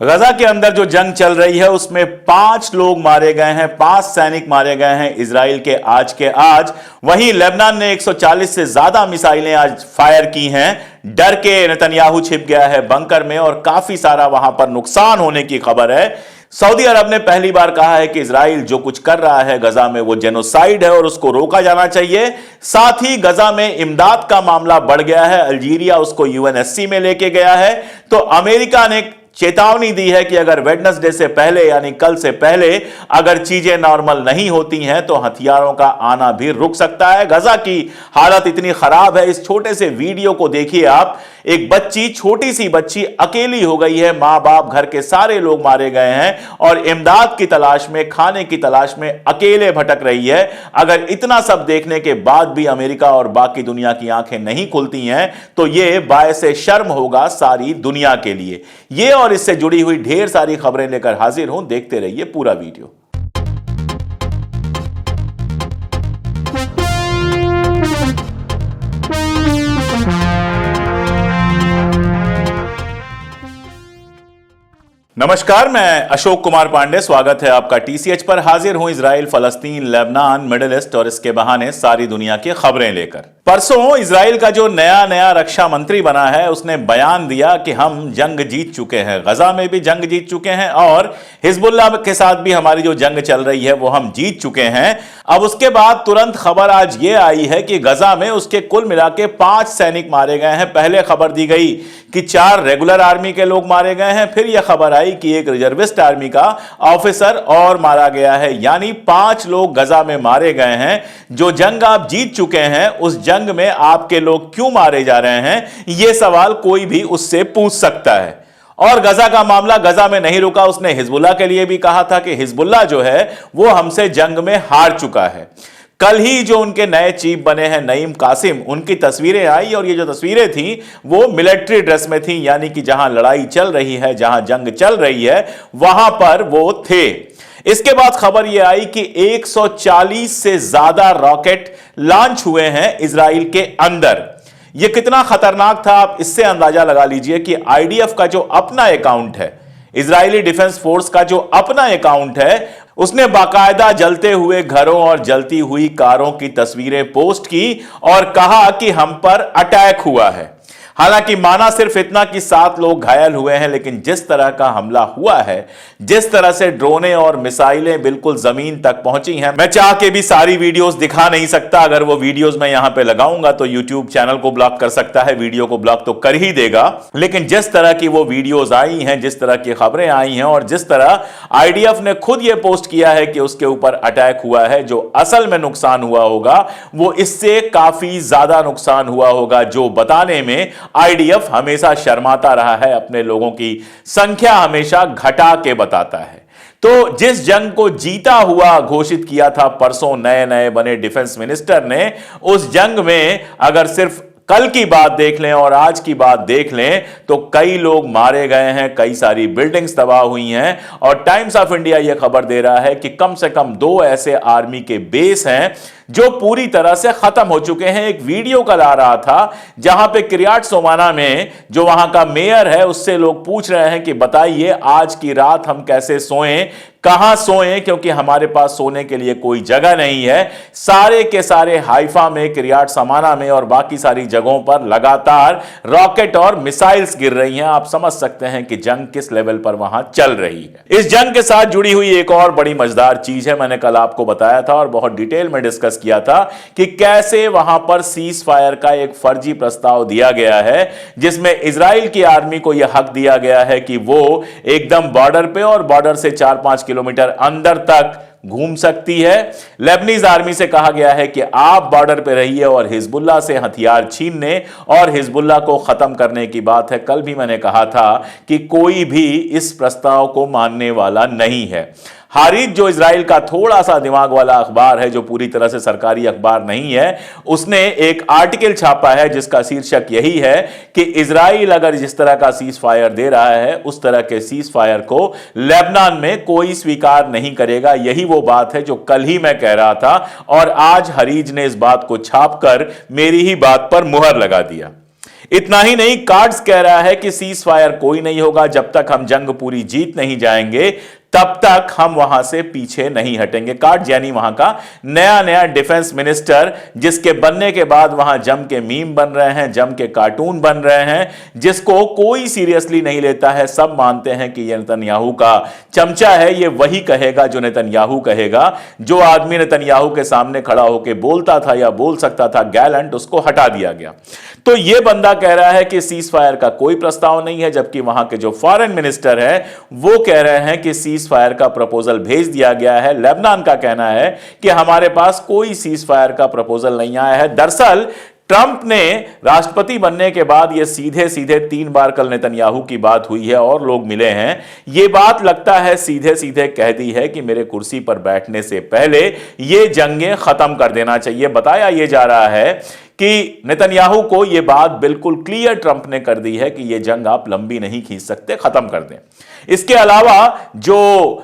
गजा के अंदर जो जंग चल रही है उसमें 5 लोग मारे गए हैं, 5 सैनिक मारे गए हैं इजराइल के आज। वहीं लेबनान ने 140 से ज्यादा मिसाइलें आज फायर की हैं। डर के नेतन्याहू छिप गया है बंकर में और काफी सारा वहां पर नुकसान होने की खबर है। सऊदी अरब ने पहली बार कहा है कि इजराइल जो कुछ कर रहा है गजा में वो जेनोसाइड है और उसको रोका जाना चाहिए। साथ ही गजा में इमदाद का मामला बढ़ गया है, अल्जीरिया उसको यूएनएससी में लेके गया है। तो अमेरिका ने चेतावनी दी है कि अगर वेडनेसडे से पहले यानी कल से पहले अगर चीजें नॉर्मल नहीं होती हैं तो हथियारों का आना भी रुक सकता है। गजा की हालत इतनी खराब है, इस छोटे से वीडियो को देखिए आप। एक बच्ची, छोटी सी बच्ची अकेली हो गई है, मां बाप घर के सारे लोग मारे गए हैं और इमदाद की तलाश में, खाने की तलाश में अकेले भटक रही है। अगर इतना सब देखने के बाद भी अमेरिका और बाकी दुनिया की आंखें नहीं खुलती हैं तो यह बायसे शर्म होगा सारी दुनिया के लिए। ये और इससे जुड़ी हुई ढेर सारी खबरें लेकर हाजिर हूं, देखते रहिए पूरा वीडियो। नमस्कार, मैं अशोक कुमार पांडे, स्वागत है आपका टीसीएच पर। हाजिर हूं इजराइल, फलस्तीन, लेबनान, मिडिल ईस्ट और इसके बहाने सारी दुनिया की खबरें लेकर। परसों इजराइल का जो नया रक्षा मंत्री बना है उसने बयान दिया कि हम जंग जीत चुके हैं, गजा में भी जंग जीत चुके हैं और हिजबुल्लाह के साथ भी हमारी जो जंग चल रही है वो हम जीत चुके हैं। अब उसके बाद तुरंत खबर आज ये आई है कि गजा में उसके कुल मिला के 5 सैनिक मारे गए हैं। पहले खबर दी गई कि 4 रेगुलर आर्मी के लोग मारे गए हैं, फिर यह खबर आई कि एक रिजर्विस्ट आर्मी का ऑफिसर और मारा गया है, यानी 5 लोग गजा में मारे गए हैं। जो जंग आप जीत चुके हैं उस जंग में आपके लोग क्यों मारे जा रहे हैं, यह सवाल कोई भी उससे पूछ सकता है। और गजा का मामला गजा में नहीं रुका, उसने हिजबुल्लाह के लिए भी कहा था कि हिजबुल्लाह जो है वो हमसे जंग में हार चुका है। कल ही जो उनके नए चीफ बने हैं नईम कासिम, उनकी तस्वीरें आई और ये जो तस्वीरें थी वो मिलिट्री ड्रेस में थी, यानी कि जहां लड़ाई चल रही है, जहां जंग चल रही है वहां पर वो थे। इसके बाद खबर यह आई कि 140 से ज्यादा रॉकेट लॉन्च हुए हैं इजराइल के अंदर। यह कितना खतरनाक था आप इससे अंदाजा लगा लीजिए कि आईडीएफ का जो अपना अकाउंट है, इजरायली डिफेंस फोर्स का जो अपना अकाउंट है, उसने बाकायदा जलते हुए घरों और जलती हुई कारों की तस्वीरें पोस्ट की और कहा कि हम पर अटैक हुआ है। हालांकि माना सिर्फ इतना कि 7 लोग घायल हुए हैं, लेकिन जिस तरह का हमला हुआ है, जिस तरह से ड्रोनें और मिसाइलें बिल्कुल जमीन तक पहुंची हैं, मैं चाह के भी सारी वीडियोस दिखा नहीं सकता। अगर वो वीडियोस मैं यहां पे लगाऊंगा तो यूट्यूब चैनल को ब्लॉक कर सकता है, वीडियो को ब्लॉक तो कर ही देगा। लेकिन जिस तरह की वो वीडियोस आई हैं, जिस तरह की खबरें आई हैं और जिस तरह आईडीएफ ने खुद ये पोस्ट किया है कि उसके ऊपर अटैक हुआ है, जो असल में नुकसान हुआ होगा वो इससे काफी ज्यादा नुकसान हुआ होगा, जो बताने में आईडीएफ हमेशा शर्माता रहा है, अपने लोगों की संख्या हमेशा घटा के बताता है। तो जिस जंग को जीता हुआ घोषित किया था परसों नए बने डिफेंस मिनिस्टर ने, उस जंग में अगर सिर्फ कल की बात देख लें और आज की बात देख लें तो कई लोग मारे गए हैं, कई सारी बिल्डिंग्स तबाह हुई हैं। और टाइम्स ऑफ इंडिया यह खबर दे रहा है कि कम से कम 2 ऐसे आर्मी के बेस हैं जो पूरी तरह से खत्म हो चुके हैं। एक वीडियो कल आ रहा था जहां पे किरियात सोमाना में जो वहां का मेयर है उससे लोग पूछ रहे हैं कि बताइए आज की रात हम कैसे सोएं, कहां सोएं, क्योंकि हमारे पास सोने के लिए कोई जगह नहीं है। सारे के सारे हाइफा में, किरियात समाना में और बाकी सारी जगहों पर लगातार रॉकेट और मिसाइल्स गिर रही हैं। आप समझ सकते हैं कि जंग किस लेवल पर वहां चल रही है। इस जंग के साथ जुड़ी हुई एक और बड़ी मजेदार चीज है, मैंने कल आपको बताया था और बहुत डिटेल में डिस्कस किया था कि कैसे वहां पर सीज फायर का एक फर्जी प्रस्ताव दिया गया है, जिसमें इजराइल की आर्मी को यह हक दिया गया है कि वो एकदम बॉर्डर पे और बॉर्डर से 4-5 किलोमीटर अंदर तक घूम सकती है। लेबनीज आर्मी से कहा गया है कि आप बॉर्डर पे रहिए और हिजबुल्लाह से हथियार छीनने और हिजबुल्लाह को खत्म करने की बात है। कल भी मैंने कहा था कि कोई भी इस प्रस्ताव को मानने वाला नहीं है। हारिज जो इजराइल का थोड़ा सा दिमाग वाला अखबार है, जो पूरी तरह से सरकारी अखबार नहीं है, उसने एक आर्टिकल छापा है जिसका शीर्षक यही है कि इजराइल अगर जिस तरह का सीज फायर दे रहा है उस तरह के सीज फायर को लेबनान में कोई स्वीकार नहीं करेगा। यही वो बात है जो कल ही मैं कह रहा था और आज हारिज ने इस बात को छापकर मेरी ही बात पर मुहर लगा दिया। इतना ही नहीं, कार्ड्स कह रहा है कि सीज फायर कोई नहीं होगा, जब तक हम जंग पूरी जीत नहीं जाएंगे तब तक हम वहां से पीछे नहीं हटेंगे। कार्ड यानी वहां का नया नया डिफेंस मिनिस्टर, जिसके बनने के बाद वहां जम के मीम बन रहे हैं, जम के कार्टून बन रहे हैं, जिसको कोई सीरियसली नहीं लेता है। सब मानते हैं कि यह नेतन्याहू का चमचा है, यह वही कहेगा जो नेतन्याहू कहेगा। जो आदमी नेतन्याहू के सामने खड़ा होकर बोलता था या बोल सकता था गैलेंट, उसको हटा दिया गया। तो यह बंदा कह रहा है कि सीज फायर का कोई प्रस्ताव नहीं है, जबकि वहां के जो फॉरेन मिनिस्टर है वो कह रहे हैं कि सीज फायर का प्रपोजल भेज दिया गया है। लेबनान का कहना है कि हमारे पास कोई सीज फायर का प्रपोजल नहीं आया है। दरअसल ट्रंप ने राष्ट्रपति बनने के बाद यह सीधे सीधे 3 बार कल नेतन्याहू की बात हुई है और लोग मिले हैं, यह बात लगता है सीधे सीधे कह दी है कि मेरे कुर्सी पर बैठने से पहले यह जंगें खत्म कर देना चाहिए। बताया यह जा रहा है कि नेतन्याहू को यह बात बिल्कुल क्लियर ट्रंप ने कर दी है कि यह जंग आप लंबी नहीं खींच सकते, खत्म कर दें। इसके अलावा जो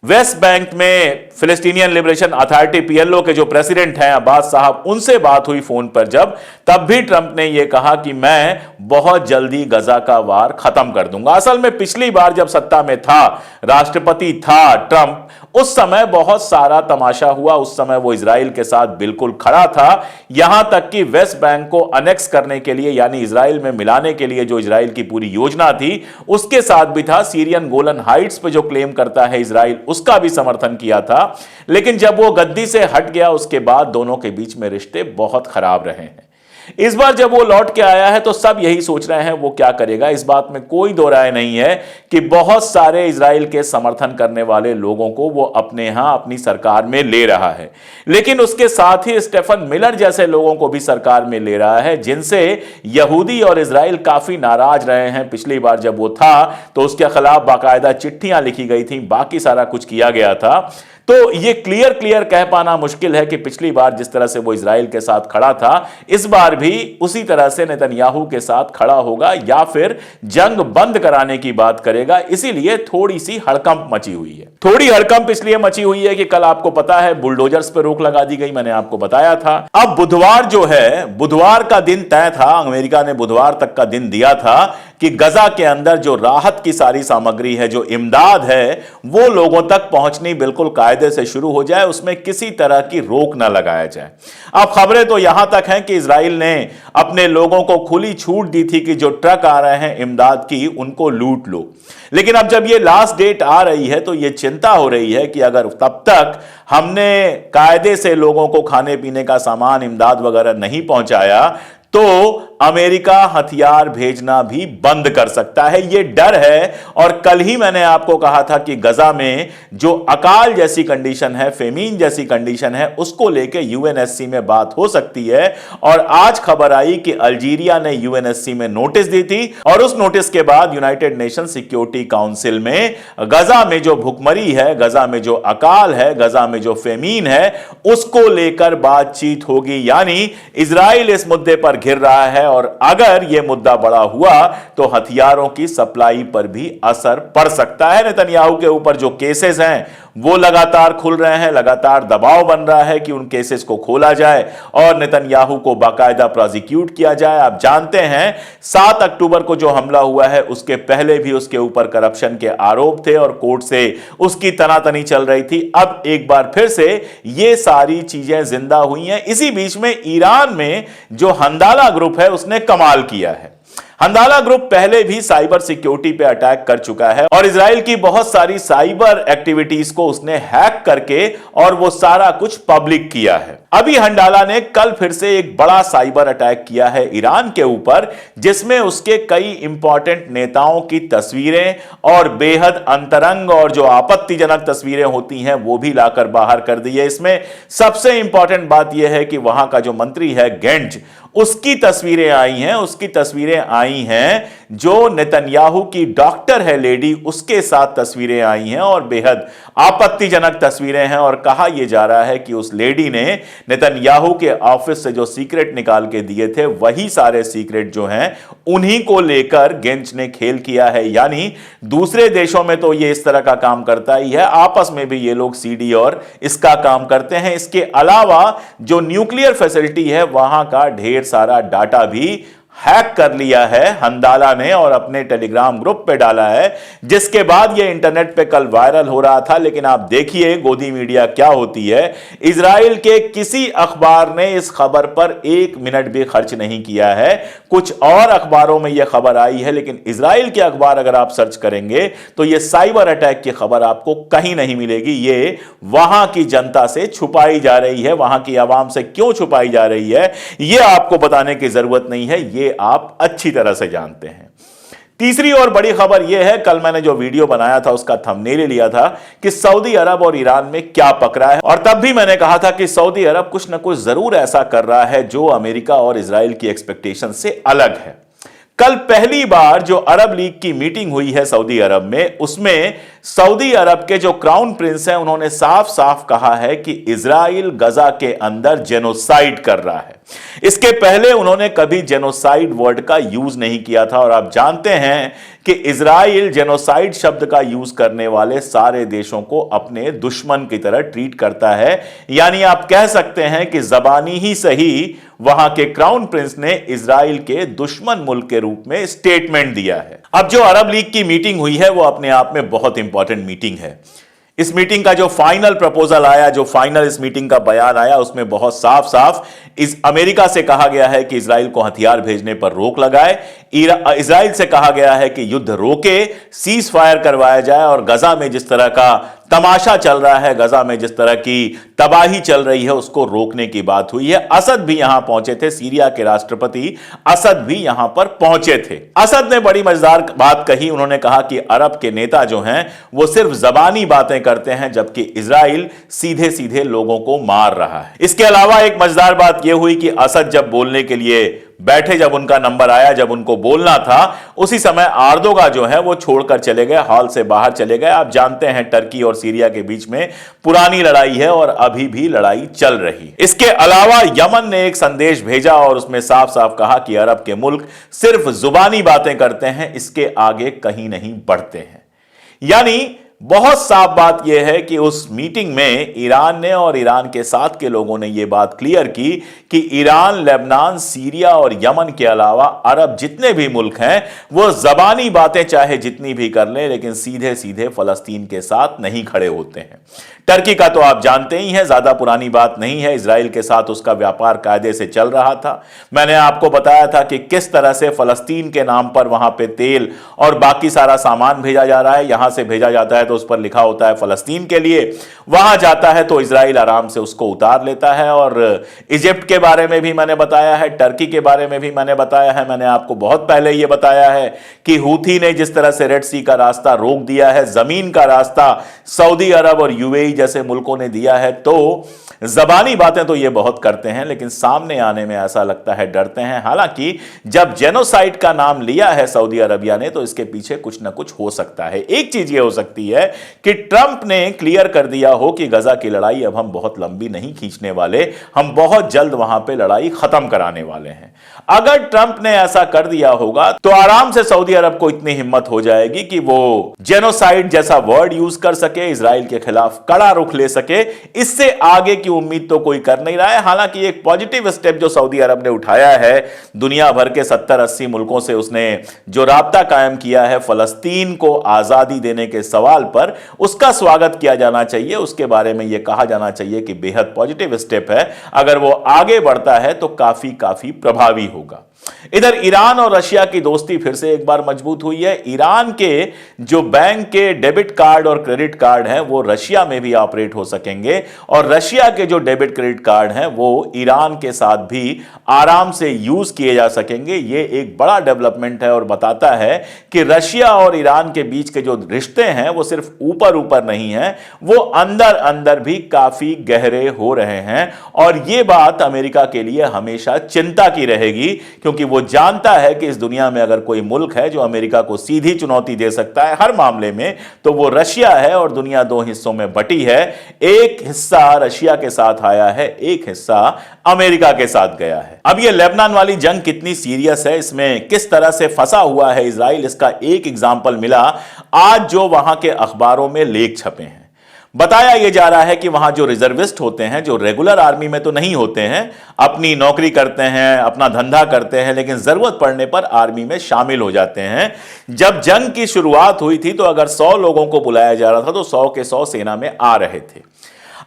वेस्ट बैंक में फिलिस्तीनियन लिबरेशन अथॉरिटी पीएलओ के जो प्रेसिडेंट हैं अब्बास साहब, उनसे बात हुई फोन पर जब, तब भी ट्रंप ने यह कहा कि मैं बहुत जल्दी गजा का वार खत्म कर दूंगा। असल में पिछली बार जब सत्ता में था, राष्ट्रपति था ट्रंप, उस समय बहुत सारा तमाशा हुआ। उस समय वो इजराइल के साथ बिल्कुल खड़ा था, यहां तक कि वेस्ट बैंक को अनेक्स करने के लिए यानी इजराइल में मिलाने के लिए जो इजराइल की पूरी योजना थी उसके साथ भी था। सीरियन गोलन हाइट्स पे जो क्लेम करता है इजराइल, उसका भी समर्थन किया था। लेकिन जब वो गद्दी से हट गया उसके बाद दोनों के बीच में रिश्ते बहुत खराब रहे हैं। इस बार जब वो लौट के आया है तो सब यही सोच रहे हैं वो क्या करेगा। इस बात में कोई दो राय नहीं है कि बहुत सारे इजराइल के समर्थन करने वाले लोगों को वो अपने यहां अपनी सरकार में ले रहा है, लेकिन उसके साथ ही स्टेफन मिलर जैसे लोगों को भी सरकार में ले रहा है, जिनसे यहूदी और इजराइल काफी नाराज रहे हैं। पिछली बार जब वो था तो उसके खिलाफ बाकायदा चिट्ठियां लिखी गई थी, बाकी सारा कुछ किया गया था। तो ये क्लियर कह पाना मुश्किल है कि पिछली बार जिस तरह से वो इजराइल के साथ खड़ा था, इस बार भी उसी तरह से नेतन्याहू के साथ खड़ा होगा या फिर जंग बंद कराने की बात करेगा। इसीलिए थोड़ी सी हड़कंप मची हुई है। थोड़ी हड़कंप इसलिए मची हुई है कि कल आपको पता है बुलडोजर्स पर रोक लगा दी गई, मैंने आपको बताया था। अब बुधवार जो है, बुधवार का दिन तय था, अमेरिका ने बुधवार तक का दिन दिया था कि गजा के अंदर जो राहत की सारी सामग्री है, जो इमदाद है, वो लोगों तक पहुंचनी बिल्कुल कायदे से शुरू हो जाए, उसमें किसी तरह की रोक ना लगाया जाए। अब खबरें तो यहां तक हैं कि इजराइल ने अपने लोगों को खुली छूट दी थी कि जो ट्रक आ रहे हैं इमदाद की, उनको लूट लो। लेकिन अब जब ये लास्ट डेट आ रही है तो ये चिंता हो रही है कि अगर तब तक हमने कायदे से लोगों को खाने पीने का सामान, इमदाद वगैरह नहीं पहुंचाया तो अमेरिका हथियार भेजना भी बंद कर सकता है, यह डर है। और कल ही मैंने आपको कहा था कि गजा में जो अकाल जैसी कंडीशन है, फेमीन जैसी कंडीशन है, उसको लेके यूएनएससी में बात हो सकती है। और आज खबर आई कि अल्जीरिया ने यूएनएससी में नोटिस दी थी और उस नोटिस के बाद यूनाइटेड नेशन सिक्योरिटी काउंसिल में गजा में जो भुखमरी है, गजा में जो अकाल है, गजा में जो फेमीन है, उसको लेकर बातचीत होगी। यानी इजराइल इस मुद्दे पर घिर रहा है और अगर यह मुद्दा बड़ा हुआ तो हथियारों की सप्लाई पर भी असर पड़ सकता है। नेतन्याहू के ऊपर जो केसेस हैं वो लगातार खुल रहे हैं, लगातार दबाव बन रहा है कि उन केसेस को खोला जाए और नेतन्याहू को बाकायदा प्रोसिक्यूट किया जाए। आप जानते हैं 7 अक्टूबर को जो हमला हुआ है उसके पहले भी उसके ऊपर करप्शन के आरोप थे और कोर्ट से उसकी तनातनी चल रही थी। अब एक बार फिर से ये सारी चीजें जिंदा हुई हैं। इसी बीच में ईरान में जो हंदाला ग्रुप है उसने कमाल किया है। हंदाला ग्रुप पहले भी साइबर सिक्योरिटी पे अटैक कर चुका है और इजराइल की बहुत सारी साइबर एक्टिविटीज को उसने हैक करके और वो सारा कुछ पब्लिक किया है। अभी हंडाला ने कल फिर से एक बड़ा साइबर अटैक किया है ईरान के ऊपर, जिसमें उसके कई इंपॉर्टेंट नेताओं की तस्वीरें और बेहद अंतरंग और जो आपत्तिजनक तस्वीरें होती हैं वो भी लाकर बाहर कर दी है। इसमें सबसे इंपॉर्टेंट बात यह है कि वहां का जो मंत्री है गेंट्स, उसकी तस्वीरें आई हैं। उसकी तस्वीरें आई हैं जो नेतन्याहू की डॉक्टर है लेडी, उसके साथ तस्वीरें आई हैं और बेहद आपत्तिजनक तस्वीरें हैं। और कहा यह जा रहा है कि उस लेडी ने नेतन्याहू के ऑफिस से जो सीक्रेट निकाल के दिए थे वही सारे सीक्रेट जो हैं उन्हीं को लेकर गेंच ने खेल किया है। यानी दूसरे देशों में तो ये इस तरह का काम करता ही है, आपस में भी ये लोग सीडी और इसका काम करते हैं। इसके अलावा जो न्यूक्लियर फैसिलिटी है वहां का ढेर सारा डाटा भी हैक कर लिया है हंदाला ने और अपने टेलीग्राम ग्रुप पे डाला है, जिसके बाद ये इंटरनेट पे कल वायरल हो रहा था। लेकिन आप देखिए गोदी मीडिया क्या होती है। इजराइल के किसी अखबार ने इस खबर पर 1 मिनट भी खर्च नहीं किया है। कुछ और अखबारों में यह खबर आई है, लेकिन इजराइल के अखबार अगर आप सर्च करेंगे तो यह साइबर अटैक की खबर आपको कहीं नहीं मिलेगी। ये वहां की जनता से छुपाई जा रही है। वहां की आवाम से क्यों छुपाई जा रही है यह आपको बताने की जरूरत नहीं है, यह आप अच्छी तरह से जानते हैं। तीसरी और बड़ी खबर यह है, कल मैंने जो वीडियो बनाया था उसका थंबनेल लिया था कि सऊदी अरब और ईरान में क्या पकड़ा है, और तब भी मैंने कहा था कि सऊदी अरब कुछ ना कुछ जरूर ऐसा कर रहा है जो अमेरिका और इजराइल की एक्सपेक्टेशन से अलग है। कल पहली बार जो अरब लीग की मीटिंग हुई है सऊदी अरब में, उसमें सऊदी अरब के जो क्राउन प्रिंस हैं उन्होंने साफ साफ कहा है कि इजराइल गजा के अंदर जेनोसाइड कर रहा है। इसके पहले उन्होंने कभी जेनोसाइड वर्ड का यूज नहीं किया था, और आप जानते हैं कि इजराइल जेनोसाइड शब्द का यूज करने वाले सारे देशों को अपने दुश्मन की तरह ट्रीट करता है। यानी आप कह सकते हैं कि जबानी ही सही वहां के क्राउन प्रिंस ने इजराइल के दुश्मन मुल्क के रूप में स्टेटमेंट दिया है। अब जो अरब लीग की मीटिंग हुई है वो अपने आप में बहुत इंपॉर्टेंट मीटिंग है। इस मीटिंग का जो फाइनल प्रपोजल आया, जो फाइनल इस मीटिंग का बयान आया, उसमें बहुत साफ साफ इस अमेरिका से कहा गया है कि इजराइल को हथियार भेजने पर रोक लगाए, इजराइल से कहा गया है कि युद्ध रोके, सीज फायर करवाया जाए, और गजा में जिस तरह का तमाशा चल रहा है, गजा में जिस तरह की तबाही चल रही है, उसको रोकने की बात हुई है। असद भी यहां पहुंचे थे, सीरिया के राष्ट्रपति असद भी यहां पर पहुंचे थे। असद ने बड़ी मजेदार बात कही। उन्होंने कहा कि अरब के नेता जो हैं वो सिर्फ जबानी बातें करते हैं, जबकि इजराइल सीधे सीधे लोगों को मार रहा है। इसके अलावा एक मजेदार बात यह हुई कि असद जब बोलने के लिए बैठे, जब उनका नंबर आया, जब उनको बोलना था, उसी समय आर्दोगा जो है वो छोड़कर चले गए, हॉल से बाहर चले गए। आप जानते हैं टर्की और सीरिया के बीच में पुरानी लड़ाई है और अभी भी लड़ाई चल रही। इसके अलावा यमन ने एक संदेश भेजा और उसमें साफ साफ कहा कि अरब के मुल्क सिर्फ जुबानी बातें करते हैं, इसके आगे कहीं नहीं बढ़ते हैं। यानी बहुत साफ बात यह है कि उस मीटिंग में ईरान ने और ईरान के साथ के लोगों ने यह बात क्लियर की कि ईरान, लेबनान, सीरिया और यमन के अलावा अरब जितने भी मुल्क हैं वो जबानी बातें चाहे जितनी भी कर लें, लेकिन सीधे सीधे फलस्तीन के साथ नहीं खड़े होते हैं। टर्की का तो आप जानते ही हैं, ज्यादा पुरानी बात नहीं है, इजराइल के साथ उसका व्यापार कायदे से चल रहा था। मैंने आपको बताया था कि किस तरह से फलस्तीन के नाम पर वहां पे तेल और बाकी सारा सामान भेजा जा रहा है। यहां से भेजा जाता है तो उस पर लिखा होता है फलस्तीन के लिए, वहां जाता है तो इजराइल आराम से उसको उतार लेता है। और इजिप्ट के बारे में भी मैंने बताया है, टर्की के बारे में भी मैंने बताया है। मैंने आपको बहुत पहले यह बताया है कि हूथी ने जिस तरह से रेड सी का रास्ता रोक दिया है, जमीन का रास्ता सऊदी अरब और यूएई जैसे मुल्कों ने दिया है। तो जबानी बातें तो ये बहुत करते हैं, लेकिन सामने आने में ऐसा लगता है डरते हैं। हालांकि जब जेनोसाइड का नाम लिया है सऊदी अरबिया ने, तो इसके पीछे कुछ ना कुछ हो सकता है। एक चीज ये हो सकती है कि ट्रंप ने क्लियर कर दिया हो कि गजा की लड़ाई अब हम बहुत लंबी नहीं खींचने वाले, हम बहुत जल्द वहां पे लड़ाई खत्म कराने वाले हैं। अगर ट्रंप ने ऐसा कर दिया होगा तो आराम से सऊदी अरब को इतनी हिम्मत हो जाएगी कि वो जेनोसाइड जैसा वर्ड यूज कर सके, इजराइल के खिलाफ कड़ा रुख ले सके। इससे आगे की उम्मीद तो कोई कर नहीं रहा है। हालांकि एक पॉजिटिव स्टेप जो सऊदी अरब ने उठाया है, दुनिया भर के 70-80 मुल्कों से उसने जो राब्ता कायम किया है फलस्तीन को आजादी देने के सवाल पर, उसका स्वागत किया जाना चाहिए। उसके बारे में यह कहा जाना चाहिए कि बेहद पॉजिटिव स्टेप है। अगर वो आगे बढ़ता है तो काफी प्रभावी होगा। इधर ईरान और रशिया की दोस्ती फिर से एक बार मजबूत हुई है। ईरान के जो बैंक के डेबिट कार्ड और क्रेडिट कार्ड हैं वो रशिया में भी ऑपरेट हो सकेंगे, और रशिया के जो डेबिट क्रेडिट कार्ड हैं वो ईरान के साथ भी आराम से यूज किए जा सकेंगे। ये एक बड़ा डेवलपमेंट है और बताता है कि रशिया और ईरान के बीच के जो रिश्ते हैं वो सिर्फ ऊपर ऊपर नहीं है, वो अंदर अंदर भी काफी गहरे हो रहे हैं। और ये बात अमेरिका के लिए हमेशा चिंता की रहेगी, क्योंकि वो जानता है कि इस दुनिया में अगर कोई मुल्क है जो अमेरिका को सीधी चुनौती दे सकता है हर मामले में, तो वो रशिया है। और दुनिया दो हिस्सों में बटी है, एक हिस्सा रशिया के साथ आया है, एक हिस्सा अमेरिका के साथ गया है। अब ये लेबनान वाली जंग कितनी सीरियस है, इसमें किस तरह से फंसा हुआ है इजराइल, इसका एक एग्जांपल मिला आज जो वहां के अखबारों में लेख छपे हैं। बताया यह जा रहा है कि वहां जो रिजर्विस्ट होते हैं, जो रेगुलर आर्मी में तो नहीं होते हैं, अपनी नौकरी करते हैं, अपना धंधा करते हैं, लेकिन जरूरत पड़ने पर आर्मी में शामिल हो जाते हैं। जब जंग की शुरुआत हुई थी तो अगर 100 लोगों को बुलाया जा रहा था तो 100 के 100 सेना में आ रहे थे।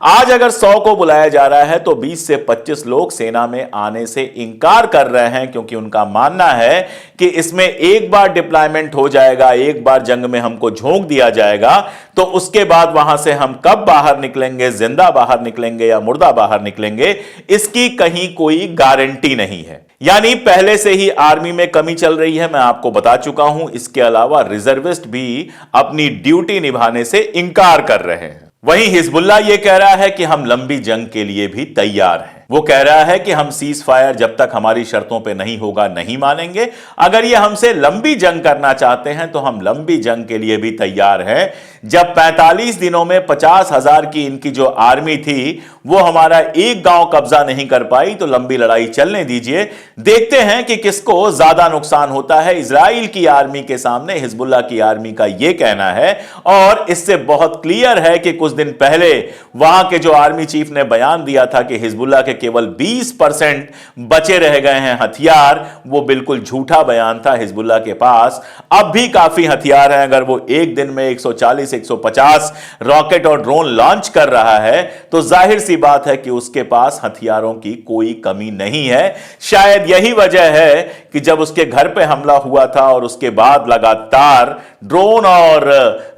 आज अगर 100 को बुलाया जा रहा है तो 20 से 25 लोग सेना में आने से इंकार कर रहे हैं, क्योंकि उनका मानना है कि इसमें एक बार डिप्लॉयमेंट हो जाएगा, एक बार जंग में हमको झोंक दिया जाएगा, तो उसके बाद वहां से हम कब बाहर निकलेंगे, जिंदा बाहर निकलेंगे या मुर्दा बाहर निकलेंगे, इसकी कहीं कोई गारंटी नहीं है। यानी पहले से ही आर्मी में कमी चल रही है, मैं आपको बता चुका हूं। इसके अलावा रिजर्विस्ट भी अपनी ड्यूटी निभाने से इंकार कर रहे हैं। वहीं हिजबुल्लाह यह कह रहा है कि हम लंबी जंग के लिए भी तैयार हैं। वो कह रहा है कि हम सीज फायर जब तक हमारी शर्तों पे नहीं होगा नहीं मानेंगे। अगर ये हमसे लंबी जंग करना चाहते हैं तो हम लंबी जंग के लिए भी तैयार हैं। जब 45 दिनों में 50,000 की इनकी जो आर्मी थी वो हमारा एक गांव कब्जा नहीं कर पाई, तो लंबी लड़ाई चलने दीजिए। देखते हैं कि किसको ज्यादा नुकसान होता है, इजराइल की आर्मी के सामने हिजबुल्लाह की आर्मी का यह कहना है। और इससे बहुत क्लियर है कि कुछ दिन पहले वहां के जो आर्मी चीफ ने बयान दिया था कि हिजबुल्लाह के केवल 20% बचे रह गए हैं हथियार, वो बिल्कुल झूठा बयान था। हिजबुल्लाह के पास अब भी काफी हथियार हैं। अगर वो एक दिन में 140-150 रॉकेट और ड्रोन लॉन्च कर रहा है तो जाहिर सी बात है कि उसके पास हथियारों की कोई कमी नहीं है। शायद यही वजह है कि जब उसके घर पे हमला हुआ था और उसके बाद लगातार ड्रोन और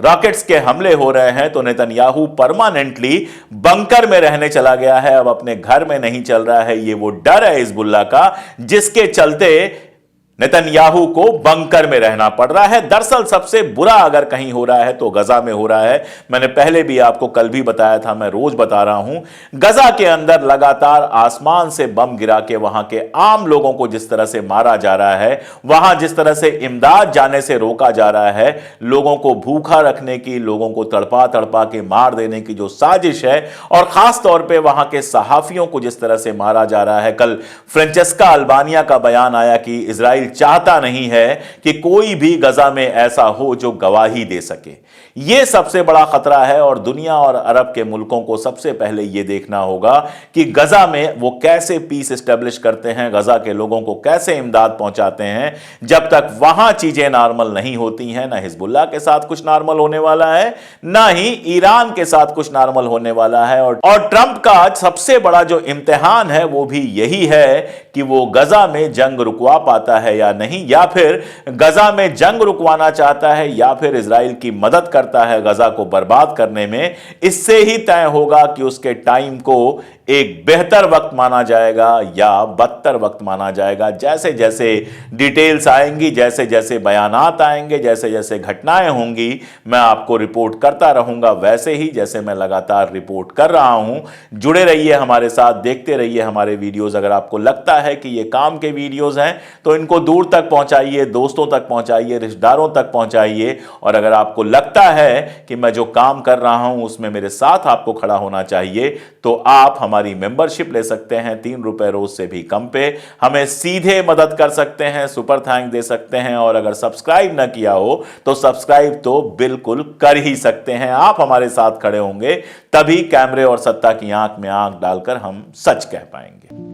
रॉकेट्स के हमले हो रहे हैं, तो नेतन्याहू परमानेंटली बंकर में रहने चला गया है। अब अपने घर में नहीं चल रहा है। ये वो डर है हिजबुल्लाह का, जिसके चलते नेतन्याहू को बंकर में रहना पड़ रहा है। दरअसल सबसे बुरा अगर कहीं हो रहा है तो गजा में हो रहा है। मैंने पहले भी आपको कल भी बताया था, मैं रोज बता रहा हूं। गजा के अंदर लगातार आसमान से बम गिरा के वहां के आम लोगों को जिस तरह से मारा जा रहा है, वहां जिस तरह से इमदाद जाने से रोका जा रहा है, लोगों को भूखा रखने की, लोगों को तड़पा तड़पा के मार देने की जो साजिश है, और खास तौर पर वहां के सहाफियों को जिस तरह से मारा जा रहा है। कल फ्रांचेस्का अल्बानिया का बयान आया कि इजराइल चाहता नहीं है कि कोई भी गजा में ऐसा हो जो गवाही दे सके। यह सबसे बड़ा खतरा है और दुनिया और अरब के मुल्कों को सबसे पहले यह देखना होगा कि गजा में वो कैसे पीस एस्टेब्लिश करते हैं, गजा के लोगों को कैसे इमदाद पहुंचाते हैं। जब तक वहां चीजें नॉर्मल नहीं होती हैं, ना हिजबुल्लाह के साथ कुछ नॉर्मल होने वाला है, ना ही ईरान के साथ कुछ नॉर्मल होने वाला है। और ट्रंप का सबसे बड़ा जो इम्तिहान है वो भी यही है कि वो गजा में जंग रुकवा पाता है या नहीं, या फिर गजा में जंग रुकवाना चाहता है या फिर इजराइल की मदद करता है गजा को बर्बाद करने में। इससे ही तय होगा कि उसके टाइम को एक बेहतर वक्त माना जाएगा या बदतर वक्त माना जाएगा। जैसे जैसे डिटेल्स आएंगी, जैसे जैसे बयानात आएंगे, जैसे जैसे घटनाएं होंगी, मैं आपको रिपोर्ट करता रहूंगा, वैसे ही जैसे मैं लगातार रिपोर्ट कर रहा हूं। जुड़े रहिए हमारे साथ, देखते रहिए हमारे वीडियोस। अगर आपको लगता है कि ये काम के वीडियोस हैं तो इनको दूर तक पहुंचाइए, दोस्तों तक पहुंचाइए, रिश्तेदारों तक पहुंचाइए। और अगर आपको लगता है कि मैं जो काम कर रहा हूं उसमें मेरे साथ आपको खड़ा होना चाहिए, तो आप हमारी मेंबरशिप ले सकते हैं। 3 रुपए रोज से भी कम पे हमें सीधे मदद कर सकते हैं, सुपर थैंक दे सकते हैं। और अगर सब्सक्राइब ना किया हो तो सब्सक्राइब तो बिल्कुल कर ही सकते हैं। आप हमारे साथ खड़े होंगे तभी कैमरे और सत्ता की आंख में आंख डालकर हम सच कह पाएंगे।